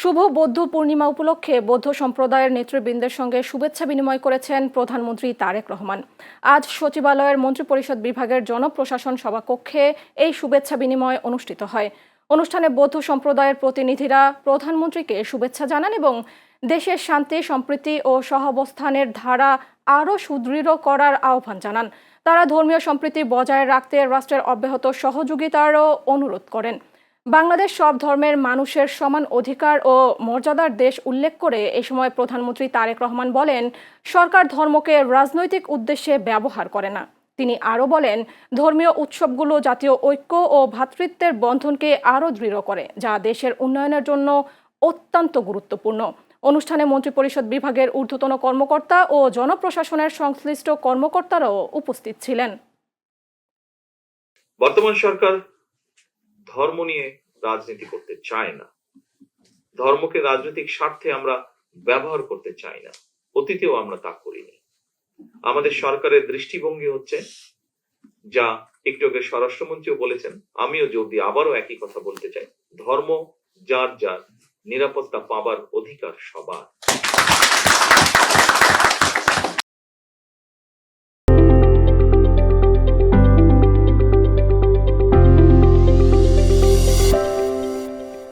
শুভ বৌদ্ধ পূর্ণিমা উপলক্ষে বৌদ্ধ সম্প্রদায়ের নেতৃবৃন্দের সঙ্গে শুভেচ্ছা বিনিময় করেছেন প্রধানমন্ত্রী তারেক রহমান। আজ সচিবালয়ের মন্ত্রিপরিষদ বিভাগের জনপ্রশাসন সভাকক্ষে এই শুভেচ্ছা বিনিময় অনুষ্ঠিত হয়। অনুষ্ঠানে বৌদ্ধ সম্প্রদায়ের প্রতিনিধিরা প্রধানমন্ত্রীকে শুভেচ্ছা জানান এবং দেশের শান্তি, সম্প্রীতি ও সহাবস্থানের ধারা আরও সুদৃঢ় করার আহ্বান জানান। তারা ধর্মীয় সম্প্রীতি বজায় রাখতে রাষ্ট্রের অব্যাহত সহযোগিতারও অনুরোধ করেন। বাংলাদেশ সব ধর্মের মানুষের সমান অধিকার ও মর্যাদার দেশ উল্লেখ করে এ সময় প্রধানমন্ত্রী তারেক রহমান বলেন, সরকার ধর্মকে রাজনৈতিক উদ্দেশ্যে ব্যবহার করে না। তিনি আরও বলেন, ধর্মীয় উৎসবগুলো জাতীয় ঐক্য ও ভ্রাতৃত্বের বন্ধনকে আরও দৃঢ় করে, যা দেশের উন্নয়নের জন্য অত্যন্ত গুরুত্বপূর্ণ। অনুষ্ঠানে মন্ত্রিপরিষদ বিভাগের ঊর্ধ্বতন কর্মকর্তা ও জনপ্রশাসনের সংশ্লিষ্ট কর্মকর্তারাও উপস্থিত ছিলেন। বর্তমান সরকার ধর্ম নিয়ে রাজনীতি করতে চায় না। ধর্মকে রাজনৈতিক স্বার্থে আমরা ব্যবহার করতে চাই না। অতীতেও আমরা তা করিনি। আমাদের সরকারের দৃষ্টিভঙ্গি হচ্ছে, যা একটু আগে স্বরাষ্ট্রমন্ত্রীও বলেছেন, আমিও জোর দিয়ে আবারও একই কথা বলতে চাই, ধর্ম যার যার, নিরাপত্তা পাবার অধিকার সবার।